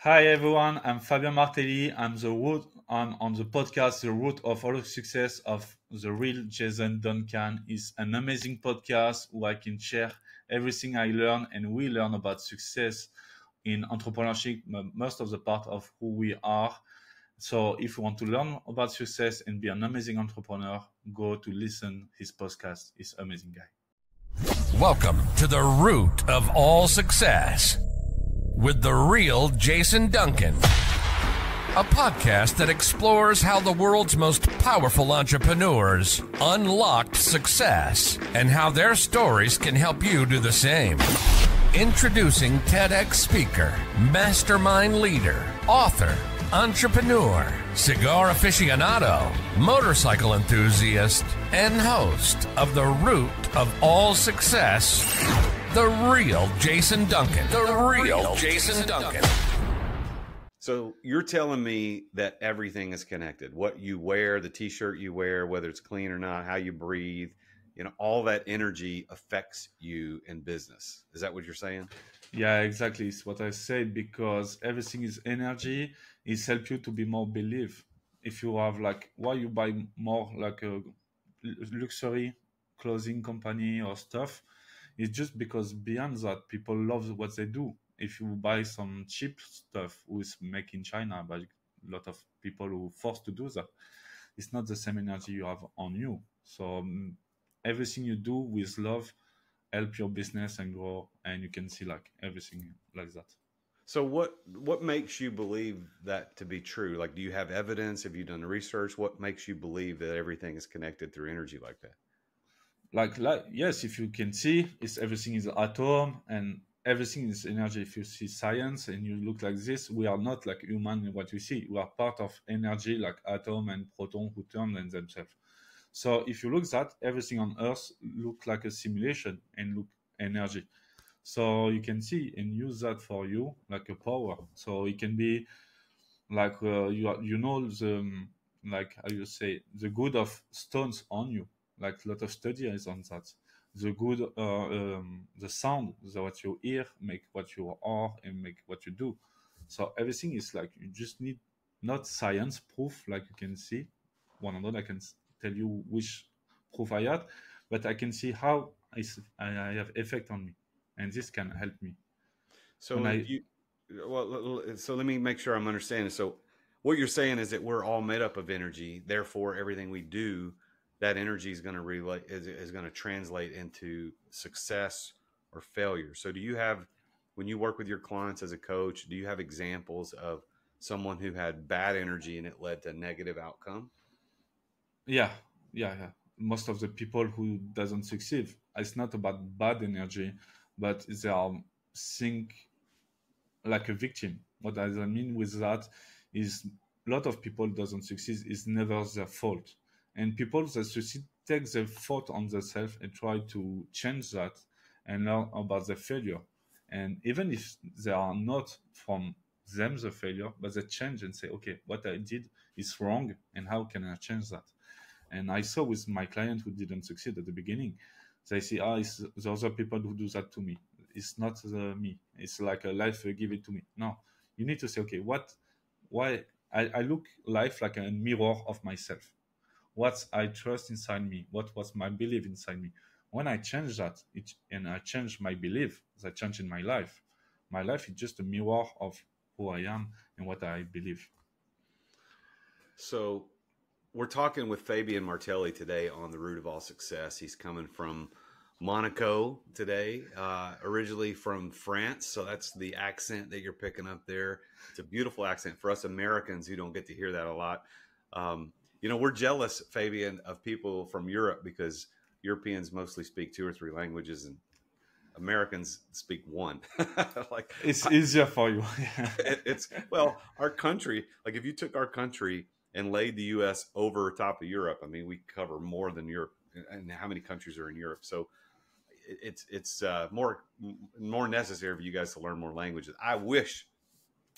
Hi everyone, I'm Fabien Martelly. I'm on the podcast The Root of All Success of the Real Jason Duncan. Is an amazing podcast where I can share everything I learn and we learn about success in entrepreneurship, most of the part of who we are. So if you want to learn about success and be an amazing entrepreneur, go to listen his podcast. He's an amazing guy. Welcome to the root of all success with the real Jason Duncan, a podcast that explores how the world's most powerful entrepreneurs unlocked success and how their stories can help you do the same. Introducing TEDx speaker, mastermind leader, author, entrepreneur, cigar aficionado, motorcycle enthusiast, and host of The Root of All Success, the real Jason Duncan. The real Jason Duncan. So you're telling me that everything is connected. What you wear, the t-shirt you wear, whether it's clean or not, how you breathe, all that energy affects you in business. Is that what you're saying? Yeah, exactly. It's what I said, because everything is energy. It helps you to be more believe. If you have why you buy more like a luxury clothing company or stuff, it's just because beyond that, people love what they do. If you buy some cheap stuff with made in China by a lot of people who are forced to do that, it's not the same energy you have on you. So everything you do with love help your business and grow, and you can see everything like that. So what makes you believe that to be true? Do you have evidence? Have you done research? What makes you believe that everything is connected through energy like that? Yes, if you can see, it's everything is atom and everything is energy. If you see science and you look like this, we are not like human in what we see. We are part of energy, like atom and proton who turn on themselves. So if you look at everything on Earth look like a simulation and look energy. So you can see and use that for you like a power. So it can be the how you say, the good of stones on you. Like a lot of study is on that. The good, the sound, what you hear, make what you are and make what you do. So everything is you just need not science proof, like you can see 100. I can tell you which proof I had, but I can see how I have effect on me, and this can help me. So so let me make sure I'm understanding. So what you're saying is that we're all made up of energy. Therefore, everything we do, that energy is going to is going to translate into success or failure. So when you work with your clients as a coach, do you have examples of someone who had bad energy and it led to negative outcome? Yeah. Most of the people who doesn't succeed, it's not about bad energy, but they are think like a victim. What I mean with that is a lot of people doesn't succeed is never their fault, and people that succeed take the fault on themselves and try to change that and learn about the failure. And even if they are not from them the failure, but they change and say, okay, what I did is wrong, and how can I change that? And I saw with my client who didn't succeed at the beginning, they say, it's the other people who do that to me. It's not me. It's like a life give it to me. No, you need to say, okay, why I look life like a mirror of myself. What I trust inside me, what was my belief inside me. When I change that, and I change my belief, that change in my life. My life is just a mirror of who I am and what I believe. So we're talking with Fabien Martelly today on The Root of All Success. He's coming from Monaco today, originally from France. So that's the accent that you're picking up there. It's a beautiful accent for us Americans who don't get to hear that a lot. We're jealous, Fabien, of people from Europe because Europeans mostly speak 2 or 3 languages and Americans speak 1. It's easier for you. Our country, if you took our country and laid the U.S. over top of Europe, I mean, we cover more than Europe. And how many countries are in Europe? So it's more necessary for you guys to learn more languages. I wish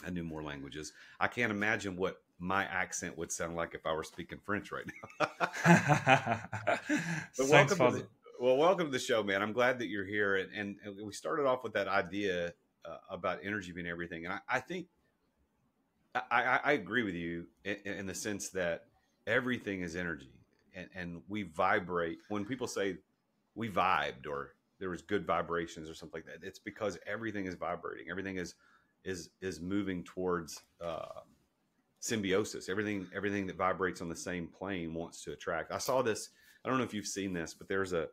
I knew more languages. I can't imagine what my accent would sound like if I were speaking French right now. But welcome to the show, man. I'm glad that you're here. And we started off with that idea about energy being everything. And I think I agree with you in the sense that everything is energy, and we vibrate. When people say we vibed or there was good vibrations or something like that, it's because everything is vibrating. Everything is moving towards symbiosis. Everything that vibrates on the same plane wants to attract. I saw this. I don't know if you've seen this, but there's a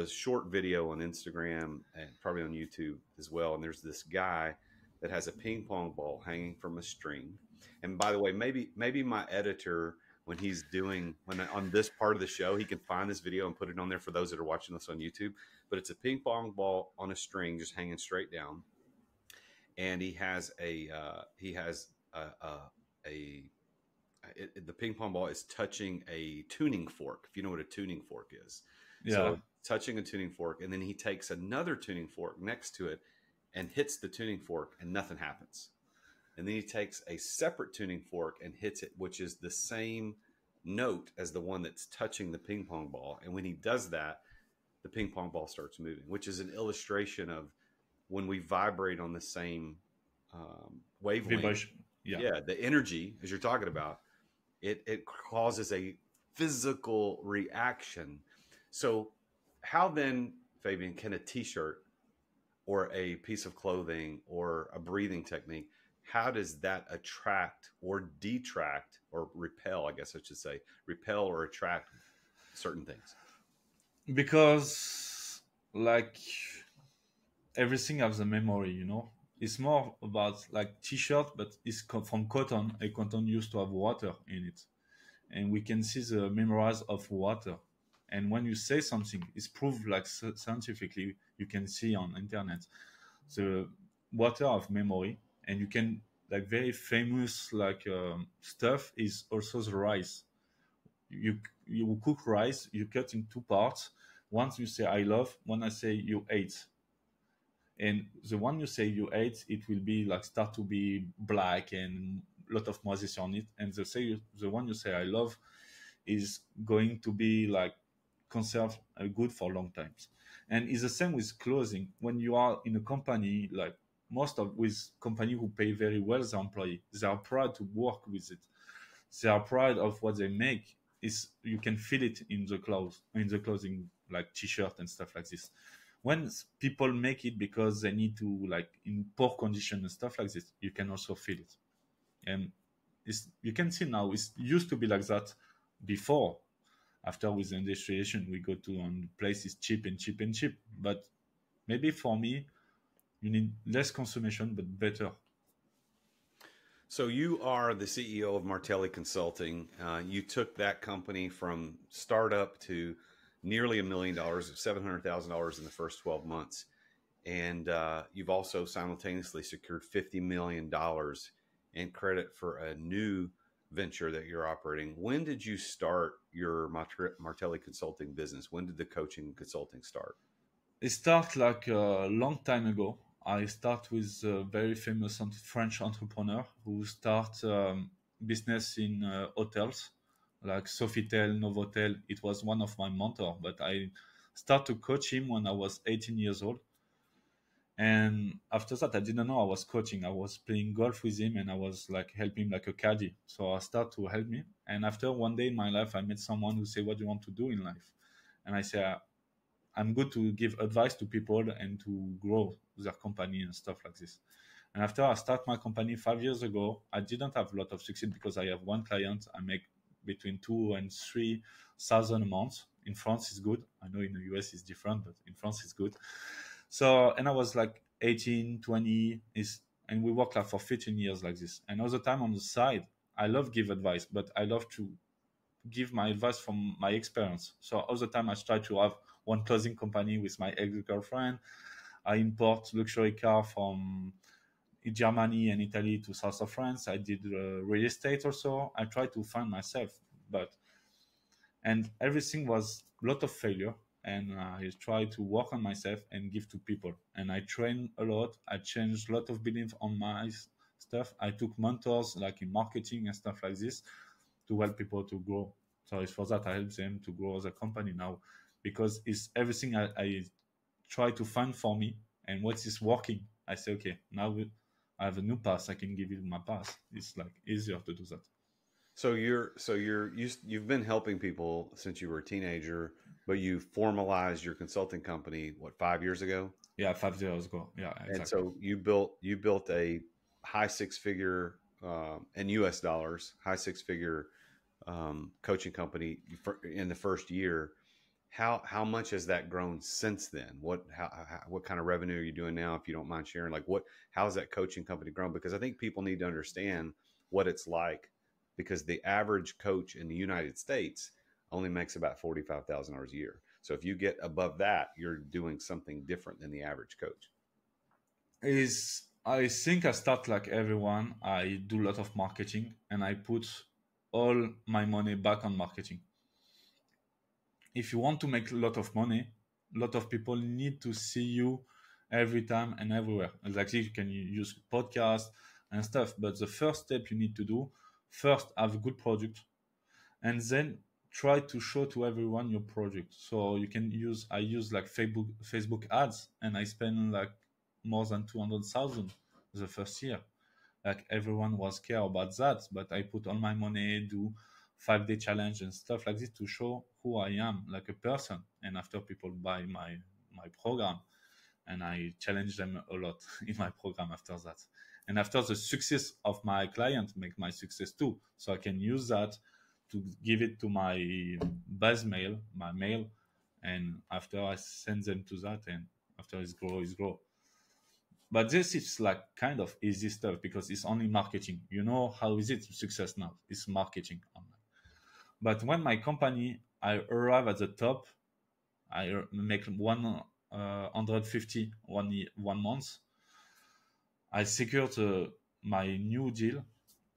short video on Instagram and probably on YouTube as well. And there's this guy that has a ping pong ball hanging from a string. And by the way, maybe my editor, when he's doing on this part of the show, he can find this video and put it on there for those that are watching this on YouTube. But it's a ping pong ball on a string, just hanging straight down, and he has the ping pong ball is touching a tuning fork. If you know what a tuning fork is, Yeah. so touching a tuning fork, and then he takes another tuning fork next to it and hits the tuning fork, and nothing happens. And then he takes a separate tuning fork and hits it, which is the same note as the one that's touching the ping pong ball. And when he does that, the ping pong ball starts moving, which is an illustration of when we vibrate on the same wavelength. Vibration. Yeah. Yeah, the energy, as you're talking about, it causes a physical reaction. So how then, Fabien, can a t-shirt or a piece of clothing or a breathing technique, how does that attract or detract or repel, I guess I should say, repel or attract certain things? Because like everything has a memory, it's more about like t-shirt, but it's from cotton. A cotton used to have water in it, and we can see the memories of water. And when you say something, it's proved like scientifically, you can see on internet the water of memory. And you can, like, very famous like stuff is also the rice. You cook rice, you cut in two parts. Once you say I love, one I say you ate, and the one you say you ate, it will be like start to be black and a lot of moisture on it. And the one you say I love is going to be like conserved good for long times. And it's the same with clothing. When you are in a company, like most of with company who pay very well their employee, they are proud to work with it. They are proud of what they make. Is you can feel it in the clothes, in the clothing, like t-shirt and stuff like this. When people make it because they need to, like, in poor condition and stuff like this, you can also feel it. And you can see now it used to be like that before. After with the industrialization, we go to places cheap and cheap and cheap. But maybe for me, you need less consumption but better. So you are the CEO of Martelly Consulting. You took that company from startup to nearly $1 million, $700,000 in the first 12 months. And you've also simultaneously secured $50 million in credit for a new venture that you're operating. When did you start your Martelly Consulting business? When did the coaching and consulting start? It started like a long time ago. I start with a very famous French entrepreneur who start business in hotels like Sofitel, Novotel. It was one of my mentors, but I started to coach him when I was 18 years old. And after that, I didn't know I was coaching. I was playing golf with him and I was like helping him like a caddy. So I started to help me. And after one day in my life, I met someone who said, what do you want to do in life? And I said, I'm good to give advice to people and to grow their company and stuff like this. And after I start my company 5 years ago, I didn't have a lot of success because I have one client. I make between 2,000 and 3,000 a month. In France, it's good. I know in the US it's different, but in France it's good. So, and I was like 18, 20, and we worked like for 15 years like this. And all the time on the side, I love give advice, but I love to give my advice from my experience. So all the time I try to have one clothing company with my ex-girlfriend. I import luxury car from Germany and Italy to south of France. I did real estate also. I tried to find myself, and everything was a lot of failure. And I tried to work on myself and give to people. And I trained a lot. I changed a lot of beliefs on my stuff. I took mentors like in marketing and stuff like this to help people to grow. So it's for that I help them to grow as a company now, because it's everything I try to find for me and what is working. I say, okay, now I have a new pass, I can give you my pass. It's like easier to do that. So you've been helping people since you were a teenager, but you formalized your consulting company, what, 5 years ago? Yeah, 5 years ago. Yeah, And exactly. so you built a high six figure in U.S. dollars, high six figure coaching company in the first year. How much has that grown since then? What kind of revenue are you doing now, if you don't mind sharing? Like how has that coaching company grown? Because I think people need to understand what it's like, because the average coach in the United States only makes about $45,000 a year. So if you get above that, you're doing something different than the average coach. Is I think I start like everyone. I do a lot of marketing and I put all my money back on marketing. If you want to make a lot of money, a lot of people need to see you every time and everywhere. Exactly, you can use podcasts and stuff, but the first step you need to do, first have a good product, and then try to show to everyone your project. So you can I use like Facebook ads, and I spend like more than 200,000 the first year. Like everyone was care about that, but I put all my money, do 5-day challenge and stuff like this to show who I am like a person. And after people buy my program, and I challenge them a lot in my program after that. And after the success of my client make my success too. So I can use that to give it to my base mail, my mail, and after I send them to that, and after it's grow. But this is like kind of easy stuff because it's only marketing. You know how is it success now? It's marketing online. But when my company, I arrive at the top, I make 150 one month. I secured my new deal,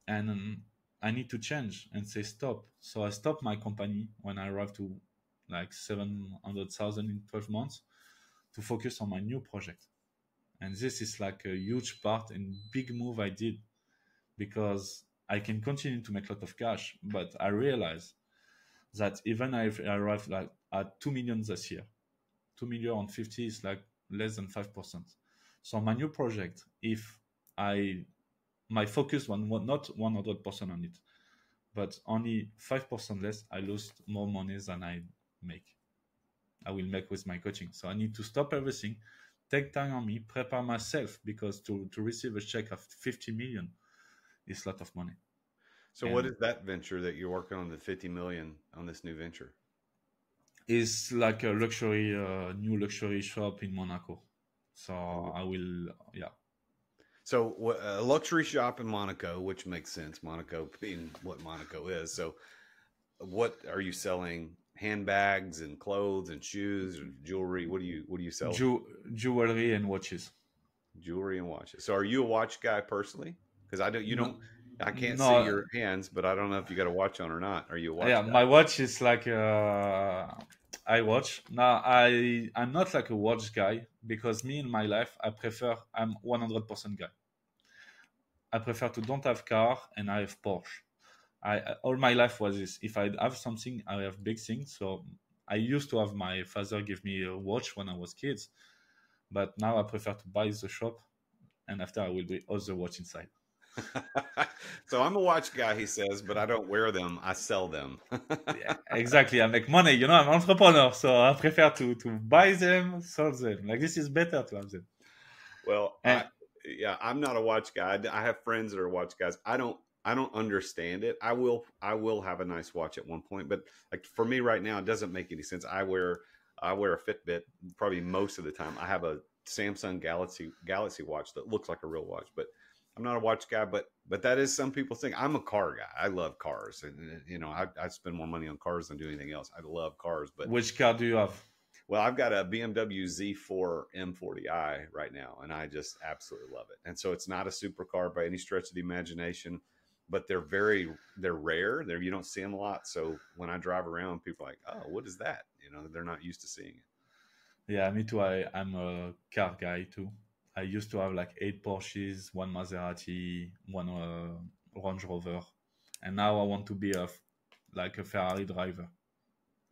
and I need to change and say stop. So I stop my company when I arrive to like 700,000 in 12 months to focus on my new project. And this is like a huge part and big move I did, because I can continue to make a lot of cash, but I realize that even if I arrive like at 2 million this year, 2 million on 50 is like less than 5%. So my new project, if my focus was not 100% on it, but only 5% less, I lose more money than I will make with my coaching. So I need to stop everything, take time on me, prepare myself, because to receive a check of 50 million is a lot of money. So what is that venture that you're working on, the 50 million on this new venture? It's like a new luxury shop in Monaco. So I will, yeah. So a luxury shop in Monaco, which makes sense, Monaco being what Monaco is. So what are you selling? Handbags and clothes and shoes or jewelry? What do you sell? Jewelry and watches. Jewelry and watches. So are you a watch guy personally? Because I can't see No, your hands, but I don't know if you got a watch on or not. Are you a watch yeah, guy? my watch is like I watch. Now I'm not like a watch guy, because me in my life I'm 100% guy. I prefer to don't have car and I have Porsche. All my life was this. If I have something, I have big things. So I used to have my father give me a watch when I was kids, but now I prefer to buy the shop, and after I will do all the watch inside. So I'm a watch guy, he says, but I don't wear them. I sell them. Yeah, exactly. I make money. I'm an entrepreneur, so I prefer to buy them, sell them. Like this is better to have them. Well, And I'm not a watch guy. I have friends that are watch guys. I don't understand it. I will have a nice watch at one point, but like for me right now, it doesn't make any sense. I wear a Fitbit probably most of the time. I have a Samsung Galaxy watch that looks like a real watch, but I'm not a watch guy. But that is some people's thing. I'm a car guy. I love cars, and I spend more money on cars than do anything else. I love cars. But which car do you have? well, I've got a BMW Z4 M40i right now, and I just absolutely love it. And so it's not a supercar by any stretch of the imagination, but they're rare. You don't see them a lot. So when I drive around, people are like, "Oh, what is that?" They're not used to seeing it. Yeah, me too. I'm a car guy too. I used to have like 8 Porsches, 1 Maserati, 1 Range Rover, and now I want to be like a Ferrari driver.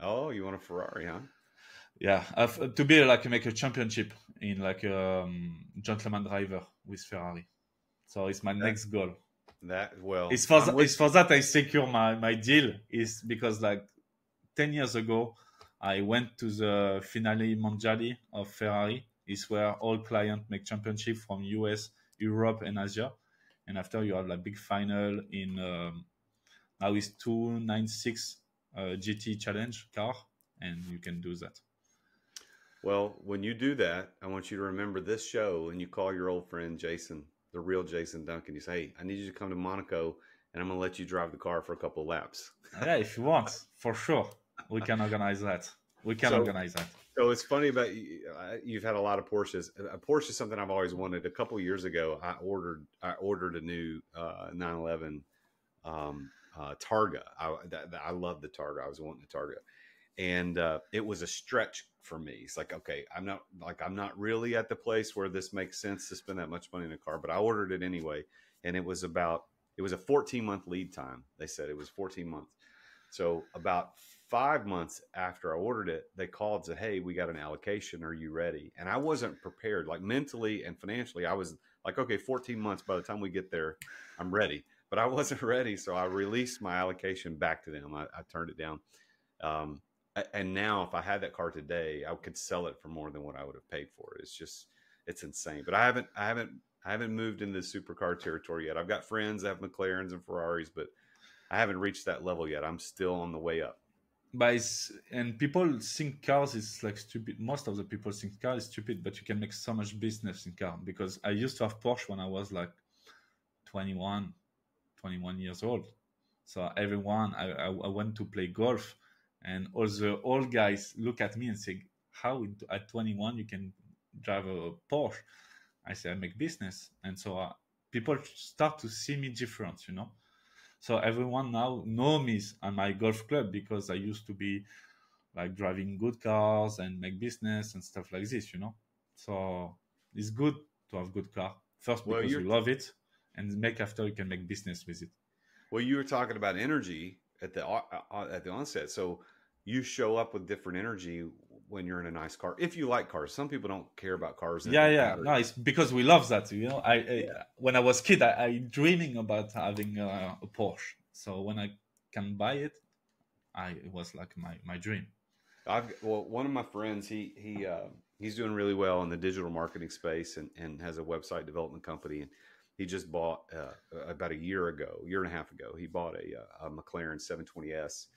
Oh, you want a Ferrari, huh? Yeah, to be like make a championship in like gentleman driver with Ferrari. So it's my next goal. It's for that I secure my deal, is because like 10 years ago, I went to the Finale Mondiali of Ferrari. It's where all clients make championship from US, Europe, and Asia. And after you have like big final in now it's 296 GT Challenge car, and you can do that. Well, when you do that, I want you to remember this show, and you call your old friend Jason, the real Jason Duncan. You say, hey, I need you to come to Monaco, and I'm going to let you drive the car for a couple of laps. Yeah, if you want, for sure. We can organize that. So it's funny about you've had a lot of Porsches. A Porsche is something I've always wanted. A couple of years ago, I ordered a new 911 Targa. I love the Targa. I was wanting the Targa, and it was a stretch for me. It's like, okay, I'm not really at the place where this makes sense to spend that much money in a car, but I ordered it anyway, and it was a 14-month lead time. They said it was 14 months. So about 5 months after I ordered it, they called and said, hey, we got an allocation. Are you ready? And I wasn't prepared, like mentally and financially. I was like, okay, 14 months. By the time we get there, I'm ready. But I wasn't ready. So I released my allocation back to them. I turned it down. And now if I had that car today, I could sell it for more than what I would have paid for it. It's insane. But I haven't moved into the supercar territory yet. I've got friends that have McLarens and Ferraris, but I haven't reached that level yet. I'm still on the way up. And people think cars is like stupid. Most of the people think car is stupid, but you can make so much business in car. Because I used to have Porsche when I was like 21 years old. So everyone, I went to play golf, and all the old guys look at me and say, how at 21 you can drive a Porsche? I say, I make business. And so people start to see me different, you know. So everyone now knows me at my golf club because I used to be like driving good cars and make business and stuff like this, you know. So it's good to have good car first because you love it, and after you can make business with it. Well, you were talking about energy at the onset. So you show up with different energy when you're in a nice car. If you like cars, some people don't care about cars. Yeah. No, it's because we love that. You know, when I was a kid, I dreaming about having a Porsche. So when I can buy it, it was like my dream. One of my friends, he's doing really well in the digital marketing space and has a website development company. And he just bought about a year and a half ago, he bought a McLaren 720S.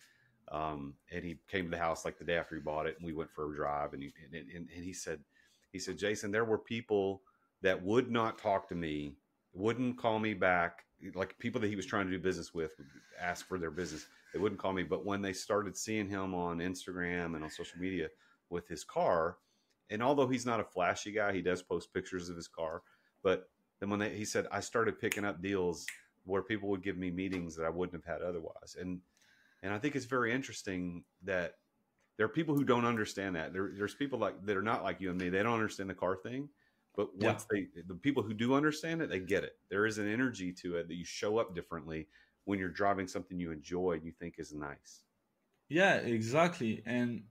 And he came to the house like the day after he bought it, and we went for a drive. And he said, Jason, there were people that would not talk to me, wouldn't call me back. Like people that he was trying to do business with would ask for their business. They wouldn't call me. But when they started seeing him on Instagram and on social media with his car, and although he's not a flashy guy, he does post pictures of his car. But then he said, I started picking up deals where people would give me meetings that I wouldn't have had otherwise. And I think it's very interesting that there are people who don't understand that. There's people that are not like you and me. They don't understand the car thing. But once the people who do understand it, they get it. There is an energy to it that you show up differently when you're driving something you enjoy and you think is nice. Yeah, exactly. And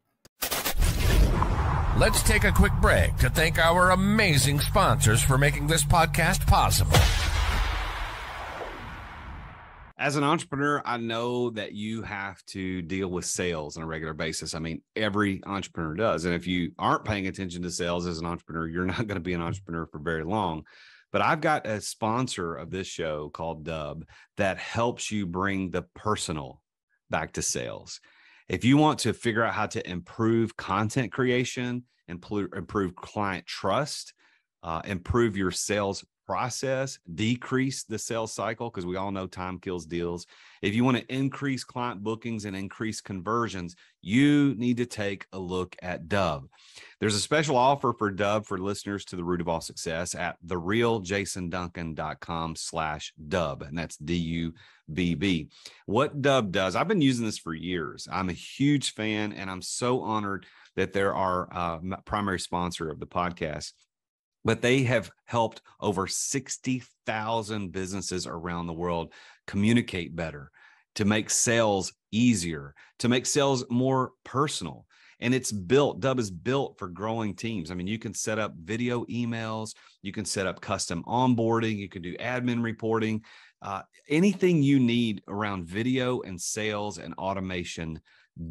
let's take a quick break to thank our amazing sponsors for making this podcast possible. As an entrepreneur, I know that you have to deal with sales on a regular basis. I mean, every entrepreneur does. And if you aren't paying attention to sales as an entrepreneur, you're not going to be an entrepreneur for very long. But I've got a sponsor of this show called Dub that helps you bring the personal back to sales. If you want to figure out how to improve content creation, improve client trust, improve your sales process, decrease the sales cycle, because we all know time kills deals. If you want to increase client bookings and increase conversions, you need to take a look at Dub. There's a special offer for Dub for listeners to The Root of All Success at therealjasonduncan.com/Dub, and that's DUBB. What Dub does, I've been using this for years. I'm a huge fan, and I'm so honored that they're our primary sponsor of the podcast. But they have helped over 60,000 businesses around the world communicate better, to make sales easier, to make sales more personal. And Dub is built for growing teams. I mean, you can set up video emails, you can set up custom onboarding, you can do admin reporting, anything you need around video and sales and automation.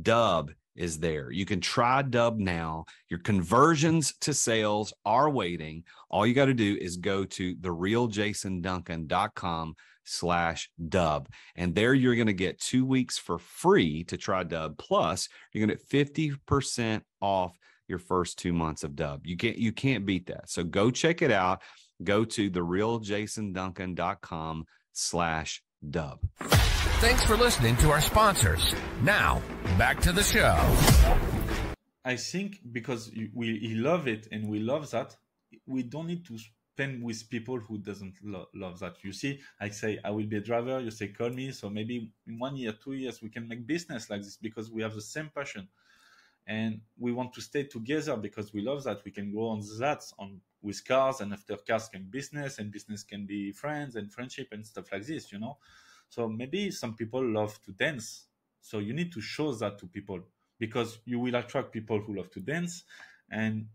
Dub is there. You can try Dub now. Your conversions to sales are waiting. All you got to do is go to therealjasonduncan.com/Dub. And there you're going to get 2 weeks for free to try Dub. Plus, you're going to get 50% off your first 2 months of Dub. You can't beat that. So go check it out. Go to therealjasonduncan.com/Dub. Thanks for listening to our sponsors. Now, back to the show. I think because we love it and we love that, we don't need to spend with people who doesn't love that. You see, I say, I will be a driver. You say, call me. So maybe in 1 year, 2 years, we can make business like this because we have the same passion. And we want to stay together because we love that. We can go on that with cars, and after cars can business, and business can be friends and friendship and stuff like this, So maybe some people love to dance. So you need to show that to people because you will attract people who love to dance, and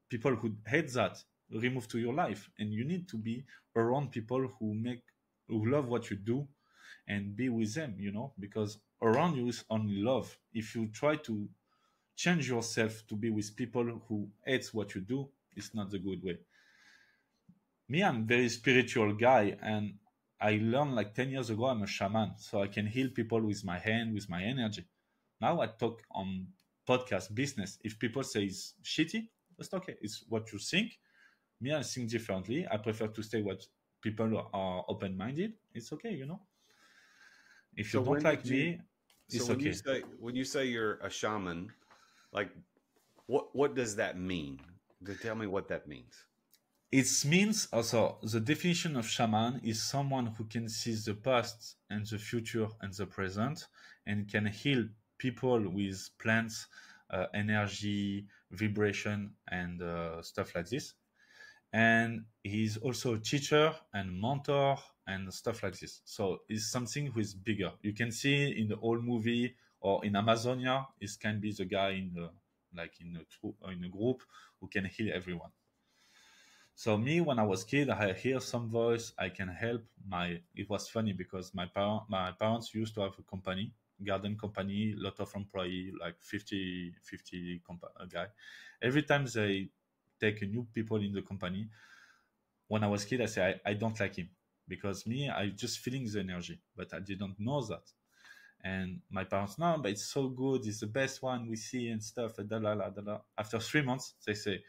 people who hate that remove to your life. And you need to be around people who love what you do and be with them, because around you is only love. If you try to change yourself to be with people who hate what you do, it's not the good way. Me, I'm a very spiritual guy, and I learned like 10 years ago, I'm a shaman, so I can heal people with my hand, with my energy. Now I talk on podcast business. If people say it's shitty, that's okay. It's what you think. Me, I think differently. I prefer to say what people are open-minded. It's okay, If you don't like me, it's okay. When you say you're a shaman, like what does that mean? Tell me what that means. It means also the definition of shaman is someone who can see the past and the future and the present and can heal people with plants, energy, vibration, and stuff like this. And he's also a teacher and mentor and stuff like this. So it's something who is bigger. You can see in the old movie or in Amazonia, it can be the guy in a group who can heal everyone. So me, when I was a kid, I hear some voice. I can help it was funny because my parents used to have a company, garden company, lot of employee, like 50 guy. Every time they take new people in the company, when I was a kid, I say, I don't like him because me, I just feeling the energy, but I didn't know that. And my parents, no, but it's so good. It's the best one we see and stuff. And After 3 months, they say,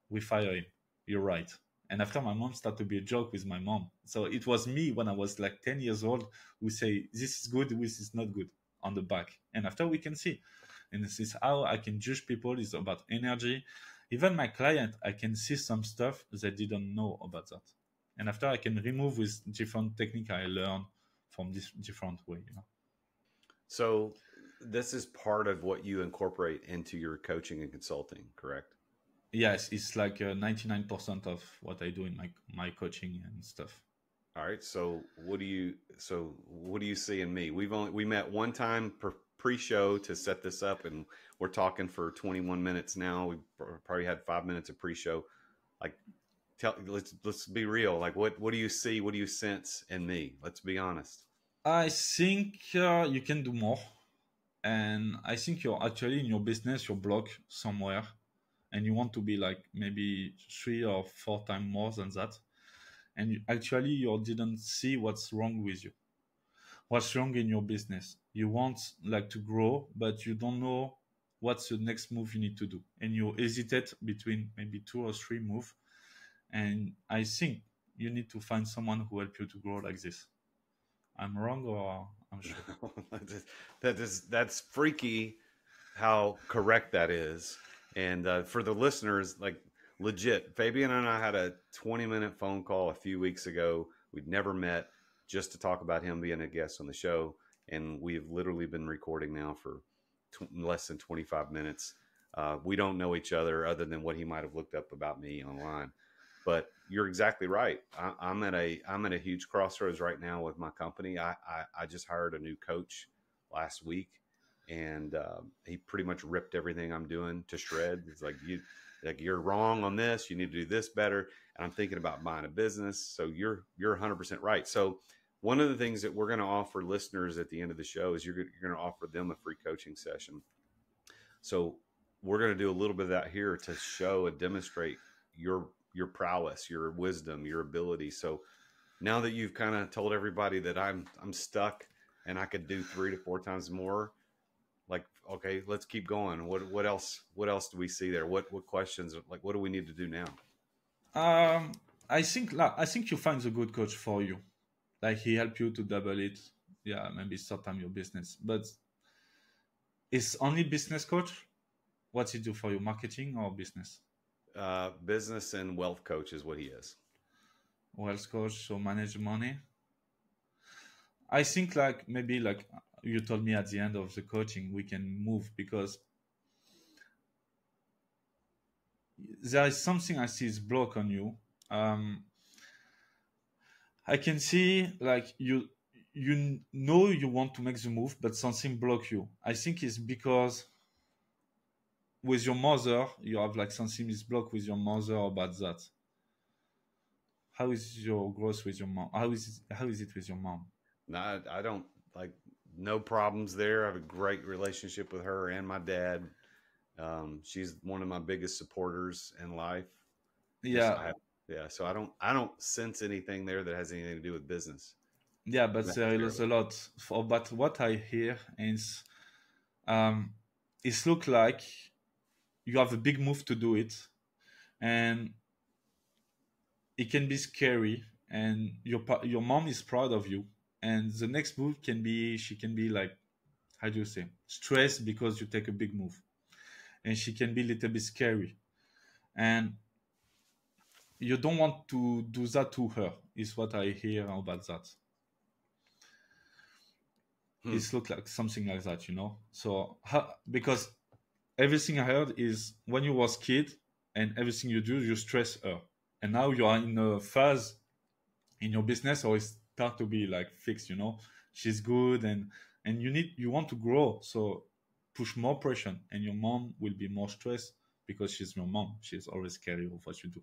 we fire him. You're right. And after my mom started to be a joke with my mom. So it was me when I was like 10 years old who say, this is good, this is not good on the back. And after we can see. And this is how I can judge people. It's about energy. Even my client, I can see some stuff they didn't know about that. And after I can remove with different technique I learned from this different way, So this is part of what you incorporate into your coaching and consulting, correct? Yes, it's like 99% of what I do in my coaching and stuff. All right. So what do you see in me? We met one time pre-show to set this up, and we're talking for 21 minutes now. We probably had 5 minutes of pre-show. Like, let's be real. Like, what do you see? What do you sense in me? Let's be honest. I think you can do more, and I think you're actually in your business, you're blocked somewhere. And you want to be like maybe 3 or 4 times more than that. And you didn't see what's wrong with you. What's wrong in your business. You want like to grow, but you don't know what's the next move you need to do. And you hesitate between maybe 2 or 3 moves. And I think you need to find someone who help you to grow like this. I'm wrong or I'm sure? That's freaky how correct that is. And for the listeners, like legit, Fabien and I had a 20-minute phone call a few weeks ago. We'd never met, just to talk about him being a guest on the show. And we've literally been recording now for less than 25 minutes. We don't know each other than what he might have looked up about me online. But you're exactly right. I'm at a huge crossroads right now with my company. I just hired a new coach last week. and he pretty much ripped everything I'm doing to shreds. It's you're wrong on this. You need to do this better. And I'm thinking about buying a business. So you're 100% right. So one of the things that we're going to offer listeners at the end of the show is you're going to offer them a free coaching session. So we're going to do a little bit of that here to show and demonstrate your prowess, your wisdom, your ability. So now that you've kind of told everybody that I'm stuck and I could do 3 to 4 times more, like, okay, let's keep going. What else do we see there? What questions, like, what do we need to do now? I think you find a good coach for you. Like, he help you to double it. Yeah, maybe start time your business. But it's only business coach? What's he do for you? Marketing or business? Business and wealth coach is what he is. Wealth coach, so manage money. I think maybe you told me at the end of the coaching, we can move, because there is something I see is block on you. I can see you know you want to make the move, but something block you. I think it's because with your mother, you have something is blocked with your mother about that. How is your growth with your mom? How is it with your mom? No, I don't no problems there. I have a great relationship with her and my dad. She's one of my biggest supporters in life. Yeah. So I don't sense anything there that has anything to do with business. Yeah, but there is a lot. But what I hear is, it looks like you have a big move to do it, and it can be scary. And your mom is proud of you, and the next move she can be how do you say, stressed because you take a big move, and she can be a little bit scary, and you don't want to do that to her, is what I hear about that. It looks like something like that, so because everything I heard is when you was kid and everything you do, you stress her, and now you are in a phase in your business, or it start to be fixed, she's good, and you want to grow, so push more pressure, and your mom will be more stressed because she's your mom. She's always scared of what you do,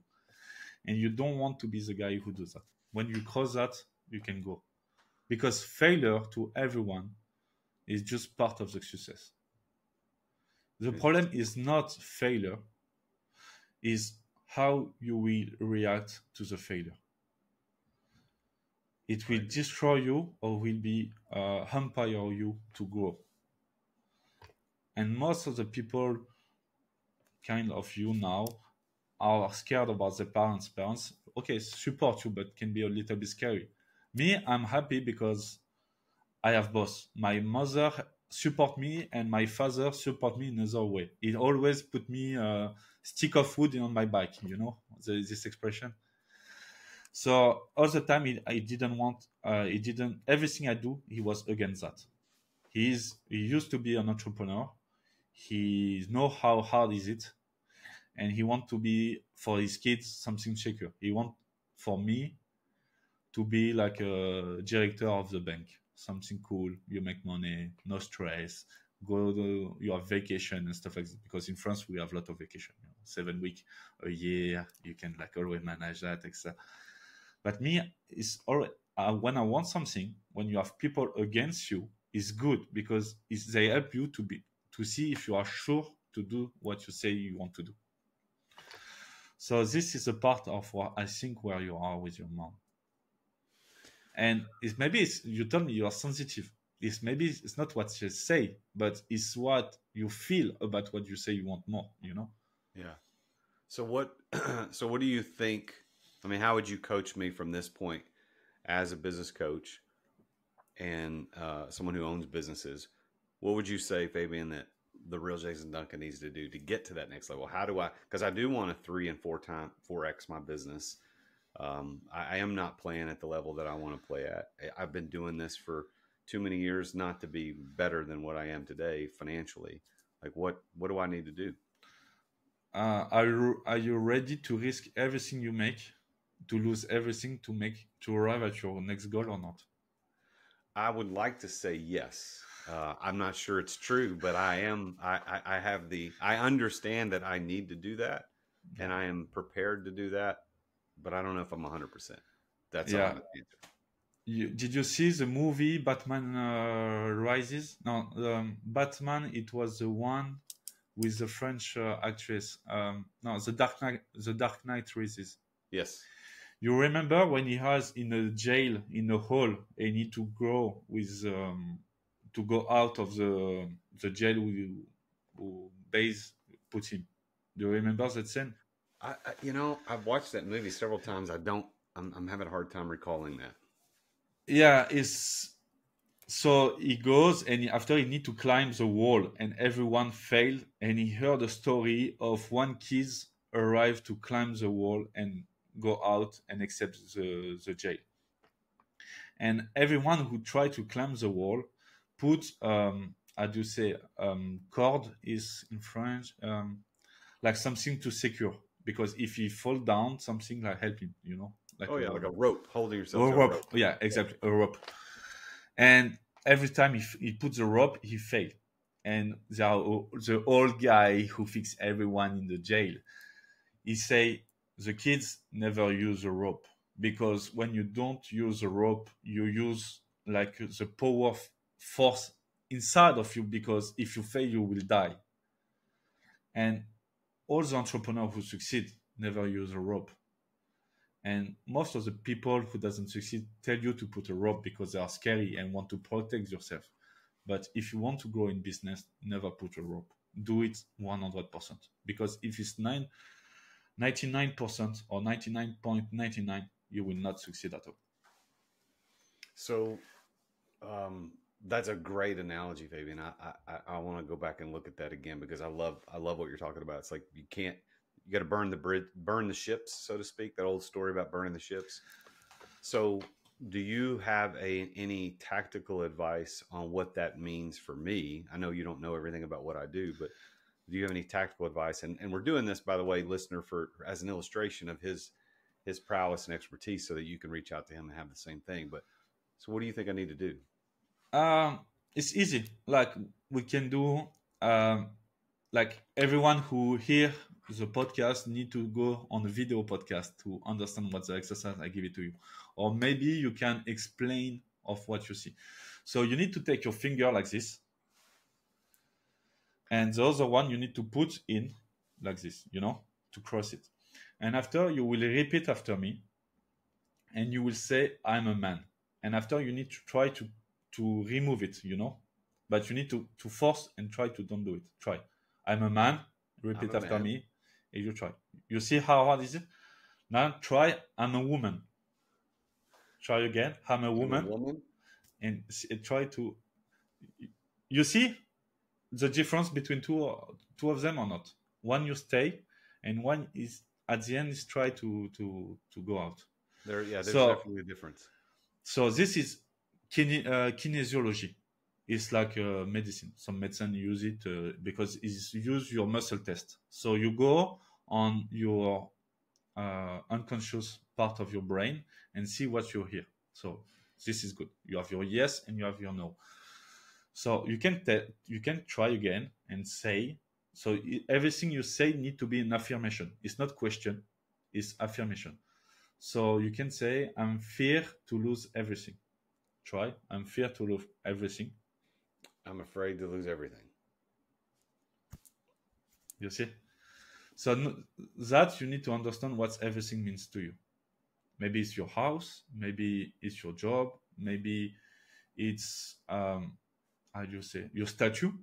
and you don't want to be the guy who does that. When you cross that, you can go, because failure to everyone is just part of the success. The problem is not failure, is how you will react to the failure. It will destroy you or will be empower you to grow. And most of the people kind of you now are scared about the parents. Okay, support you, but can be a little bit scary. Me, I'm happy because I have both. My mother support me and my father support me in another way. He always put me a stick of wood on my back, this expression. So all the time, he didn't want, everything I do, he was against that. He used to be an entrepreneur. He know how hard is it, and he want to be for his kids something secure. He want for me to be like a director of the bank, something cool. You make money, no stress. You have vacation and stuff like that. Because in France we have a lot of vacation, 7 weeks a year. You can always manage that, etc. But me, it's all when I want something. When you have people against you, it's good because they help you to see if you are sure to do what you say you want to do. So this is a part of what I think where you are with your mom. And you told me you are sensitive. It's not what you say, but it's what you feel about what you say you want more, Yeah. So what do you think? I mean, how would you coach me from this point as a business coach and someone who owns businesses? What would you say, Fabien, that the real Jason Duncan needs to do to get to that next level? How do because I do want to 3 and 4x my business. I am not playing at the level that I want to play at. I've been doing this for too many years not to be better than what I am today financially. What do I need to do? Are you ready to risk everything you make, to lose everything to arrive at your next goal or not? I would like to say yes. I'm not sure it's true, but I understand that I need to do that, and I am prepared to do that, but I don't know if I'm 100%. That's a Yeah. honest answer. Did you see the movie Batman Rises? No, Batman. It was the one with the French actress. No, The Dark Knight Rises. Yes. You remember when he was in a jail in a hall and he need to go with to go out of the jail who base put him. Do you remember that scene? I've watched that movie several times. I'm having a hard time recalling that. Yeah, it's so he goes and after he need to climb the wall and everyone failed and he heard a story of one kid arrived to climb the wall and go out and accept the jail. And everyone who tried to climb the wall put how do you say cord is in French like something to secure because if he fall down something like help him, like Oh yeah, like a rope, holding a yourself to a rope. rope. Yeah, exactly, a rope. And every time he put the rope he failed. And the old guy who fixed everyone in the jail, he say the kids never use a rope because when you don't use a rope you use like the power force inside of you because if you fail you will die. And all the entrepreneurs who succeed never use a rope, and most of the people who doesn't succeed tell you to put a rope because they are scary and want to protect yourself. But if you want to grow in business, never put a rope. Do it 100% because if it's 99% or 99.99, you will not succeed at all. So that's a great analogy, Fabian. I want to go back and look at that again because I love what you're talking about. It's like you got to burn the bridge, burn the ships, so to speak. That old story about burning the ships. So, do you have any tactical advice on what that means for me? I know you don't know everything about what I do, but do you have any tactical advice? And we're doing this, by the way, listener, for as an illustration of his prowess and expertise, so that you can reach out to him and have the same thing. But so, what do you think I need to do? Um, it's easy. Like we can do. Like everyone who hear the podcast need to go on a video podcast to understand what the exercise I give it to you, or maybe you can explain of what you see. So you need to take your finger like this, and the other one you need to put in like this, to cross it. And after you will repeat after me, and you will say, "I'm a man." And after you need to try to remove it, but you need to force and try to don't do it. Try. I'm a man. I'm Repeat a after man. me. And you try. You see how hard is it? Now try. I'm a woman. Try again. I'm a I'm a woman. woman. And try to. You see the difference between two of them or not? One you stay, and one is at the end is try to go out. There's So definitely a difference. So this is kinesiology. It's like medicine. Some medicine use it because it's use your muscle test. So you go on your unconscious part of your brain and see what you hear. So this is good. You have your yes and you have your no. So you can try again and say. So everything you say need to be an affirmation. It's not question. It's affirmation. So you can say, "I'm fear to lose everything." Try. "I'm fear to lose everything." I'm afraid to lose everything. You see? So that you need to understand what everything means to you. Maybe it's your house. Maybe it's your job. Maybe it's how do you say, your statue,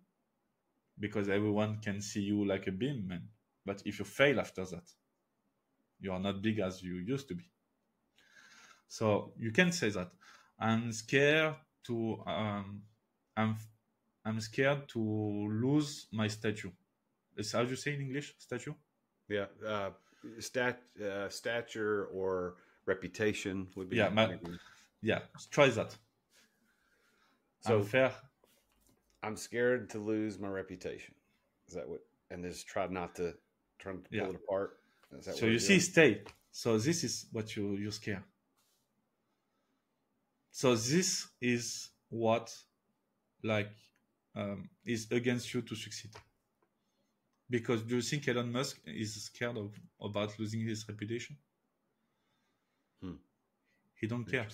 because everyone can see you like a beam man. But if you fail after that, you are not big as you used to be. So you can say that I'm scared to I'm scared to lose my statue. Is how you say in English, statue? Yeah, stature or reputation would be. Yeah, maybe. yeah. Try that. So Fair. I'm scared to lose my reputation. Is that what? And just try not to pull it apart. Is that So what you see, stay. So this is what you're scared. So this is what, like, is against you to succeed. Because do you think Elon Musk is scared about losing his reputation? He don't care.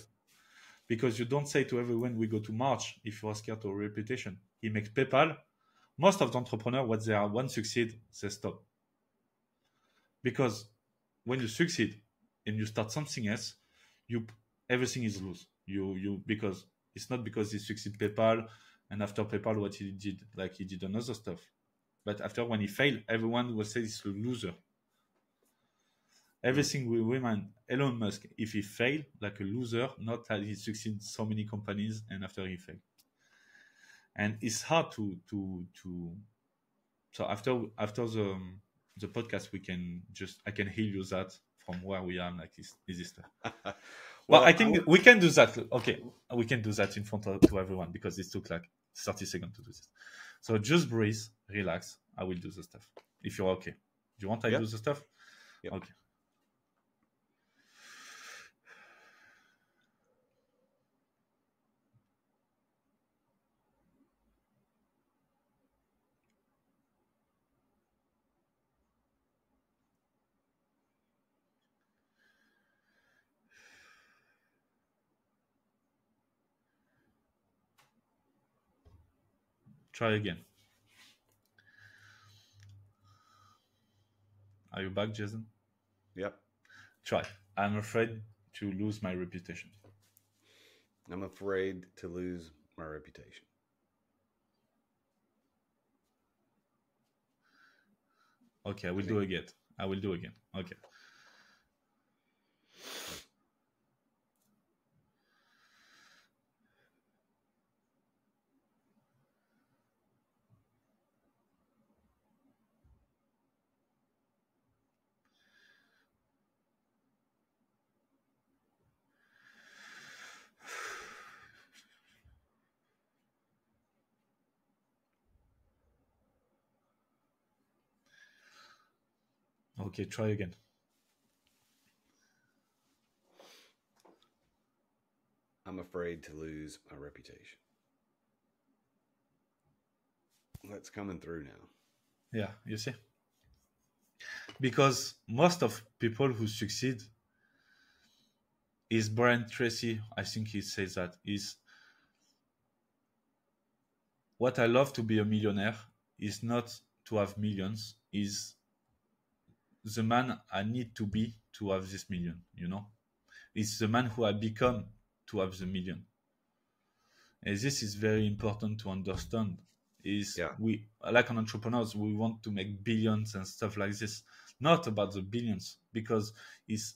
Because you don't say to everyone we go to March if you are scared of reputation. He makes PayPal. Most of the entrepreneurs, what they are, once succeed, they stop. Because when you succeed and you start something else, everything is loose. Because it's not because he succeed PayPal and after PayPal what he did, like he did another stuff. But after when he failed, everyone will say he's a loser. Everything will remind Elon Musk if he failed like a loser, not that he succeeded so many companies and after he failed. And it's hard to so after the podcast I can heal you that from where we are like easy stuff. Well, I think we can do that. Okay, we can do that in front of to everyone because it took like 30 seconds to do this. So just breathe, relax. I will do the stuff. If you're okay. Do you want I do the stuff? Yep. Okay. Try again. Are you back, Jason? Yep. Try. I'm afraid to lose my reputation. I'm afraid to lose my reputation. Okay, I will do again. Okay. Okay, try again. I'm afraid to lose my reputation. That's coming through now. Yeah, you see? Because most of people who succeed is Brian Tracy, I think he says that, is what I love to be a millionaire is not to have millions, is the man I need to be to have this million, you know? It's the man who I become to have the million. And this is very important to understand. We, like an entrepreneurs, we want to make billions and stuff like this. Not about the billions, because it's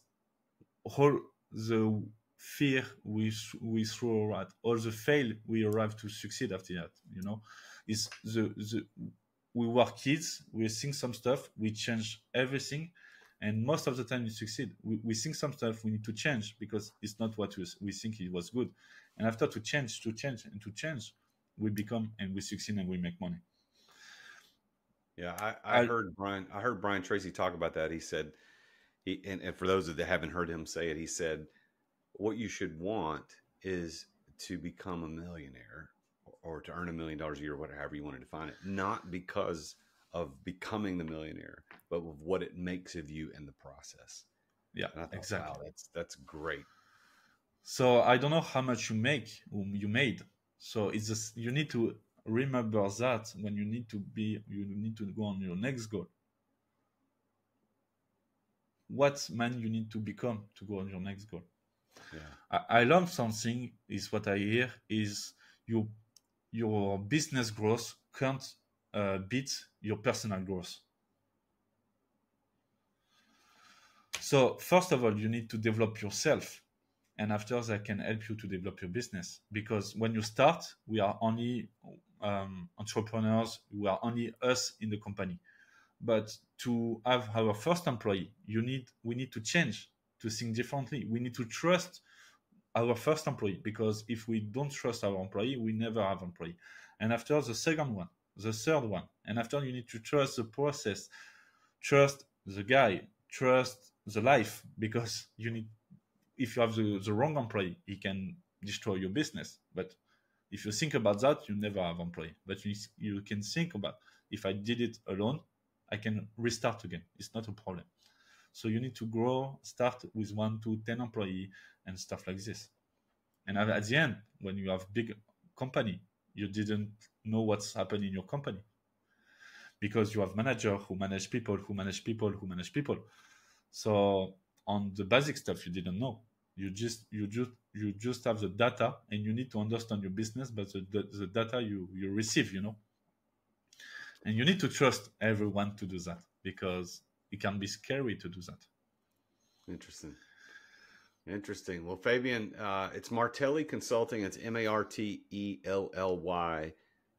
all the fear we throw at, all the fail we arrive to succeed after that, you know? It's we were kids, we think some stuff, we change everything, and most of the time we succeed. We think some stuff we need to change because it's not what we think it was good. And after to change, we become and we succeed and we make money. Yeah, I heard Brian Tracy talk about that. He said, and for those that haven't heard him say it, he said, what you should want is to become a millionaire or to earn $1 million a year, whatever you want to define it, not because of becoming the millionaire, but of what it makes of you in the process. Yeah, thought, exactly. Wow, that's great. So I don't know how much you made. So it's just, you need to remember that when you need to go on your next goal. What man you need to become to go on your next goal. Yeah. I learned something is what I hear is your business growth can't beat your personal growth. So first of all, you need to develop yourself. And after that can help you to develop your business. Because when you start, we are only entrepreneurs. We are only us in the company. But to have our first employee, we need to change, to think differently. We need to trust our first employee, because if we don't trust our employee, we never have employee. And after the second one, the third one, and after you need to trust the process, trust the guy, trust the life, because if you have the wrong employee, he can destroy your business. But If you think about that, you never have employee. But you can think about, if I did it alone, I can restart again. It's not a problem. So you need to grow, start with 1 to 10 employee and stuff like this. And at the end, when you have big company, you didn't know what's happening in your company, because you have manager who manage people, who manage people, who manage people. So on the basic stuff, you didn't know. You just have the data, and you need to understand your business, but the data you receive, and you need to trust everyone to do that, because it can be scary to do that. Interesting. Well, Fabien, it's Martelly Consulting. It's Martelly,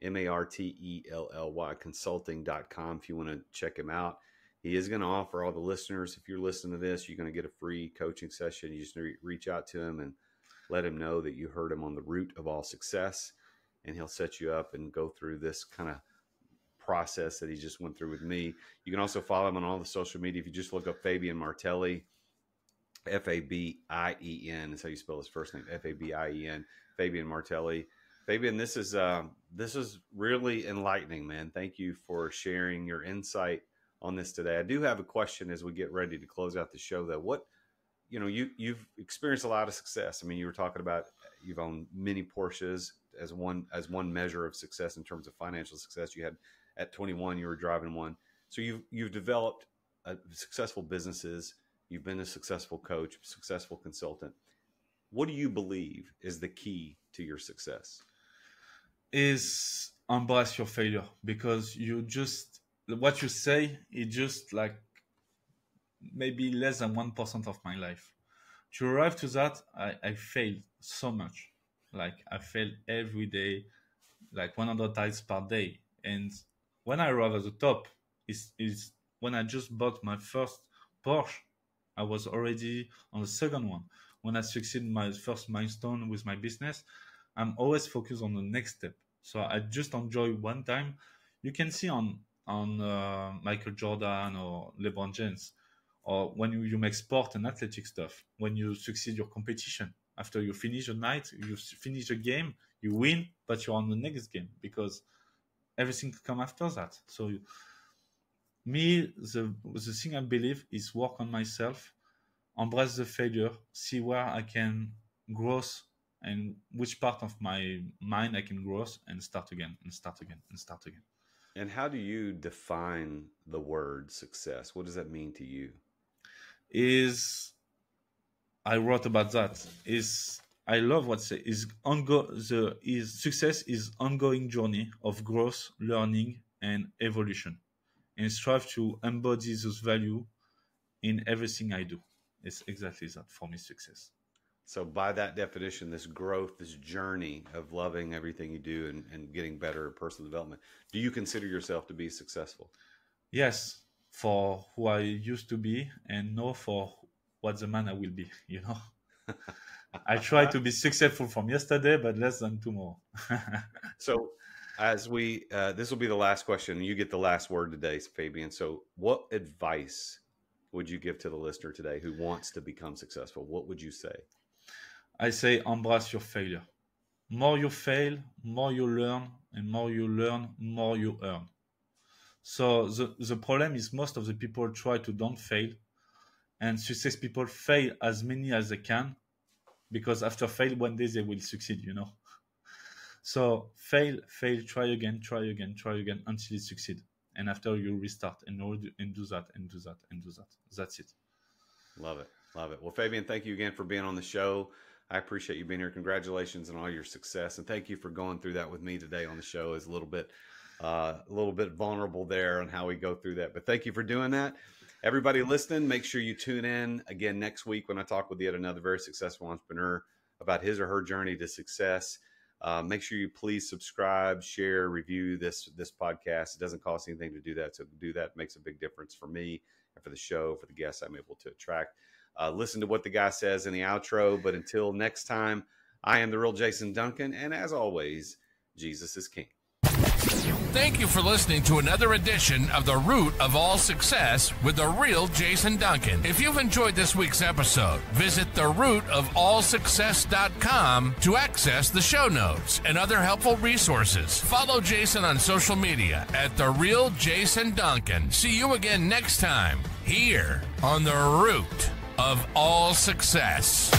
Martelly, consulting.com if you want to check him out. He is going to offer all the listeners, if you're listening to this, you're going to get a free coaching session. You just reach out to him and let him know that you heard him on the Root of All Success, and he'll set you up and go through this kind of process that he just went through with me. You can also follow him on all the social media. If you just look up Fabien Martelly, Fabien is how you spell his first name, Fabien, Fabien Martelly. Fabien, this is really enlightening, man. Thank you for sharing your insight on this today. I do have a question as we get ready to close out the show, though. You've experienced a lot of success. I mean, you were talking about you've owned many Porsches as one measure of success in terms of financial success. You had at 21, you were driving one. So you've developed successful businesses. You've been a successful coach, successful consultant. What do you believe is the key to your success? Is embrace your failure, because what you say is just like maybe less than 1% of my life. To arrive to that, I failed so much. Like I failed every day, like 100 times per day. And when I arrive at the top, is when I just bought my first Porsche. I was already on the second one. When I succeed my first milestone with my business, I'm always focused on the next step. So I just enjoy one time. You can see on Michael Jordan or LeBron James, or when you make sport and athletic stuff, when you succeed your competition, after you finish a night, you finish a game, you win, but you're on the next game, because everything comes after that. So the thing I believe is work on myself, embrace the failure, see where I can grow and which part of my mind I can grow, and start again and start again and start again. And how do you define the word success? What does that mean to you? I wrote about that. I love what say is success is ongoing journey of growth, learning, and evolution, and strive to embody those value in everything I do. It's exactly that for me, success. So by that definition, this growth, this journey of loving everything you do and getting better at personal development, do you consider yourself to be successful? Yes, for who I used to be, and no for what the man I will be, I try to be successful from yesterday, but less than tomorrow. So as this will be the last question. You get the last word today, Fabien. So what advice would you give to the listener today who wants to become successful? What would you say? I say embrace your failure. More you fail, more you learn, and more you learn, more you earn. So the problem is most of the people try to don't fail, and success people fail as many as they can, because after fail, one day they will succeed, So fail, try again until you succeed. And after you restart and do that. That's it. Love it. Well, Fabien, thank you again for being on the show. I appreciate you being here. Congratulations on all your success. And thank you for going through that with me today on the show. Is a little bit vulnerable there on how we go through that. But thank you for doing that. Everybody listening, make sure you tune in again next week when I talk with yet another very successful entrepreneur about his or her journey to success. Make sure you please subscribe, share, review this podcast. It doesn't cost anything to do that. So to do that makes a big difference for me and for the show, for the guests I'm able to attract. Listen to what the guy says in the outro. But until next time, I am the Real Jason Duncan. And as always, Jesus is King. Thank you for listening to another edition of The Root of All Success with the real Jason Duncan. If you've enjoyed this week's episode, visit therootofallsuccess.com to access the show notes and other helpful resources. Follow Jason on social media at The Real Jason Duncan. See you again next time here on The Root of All Success.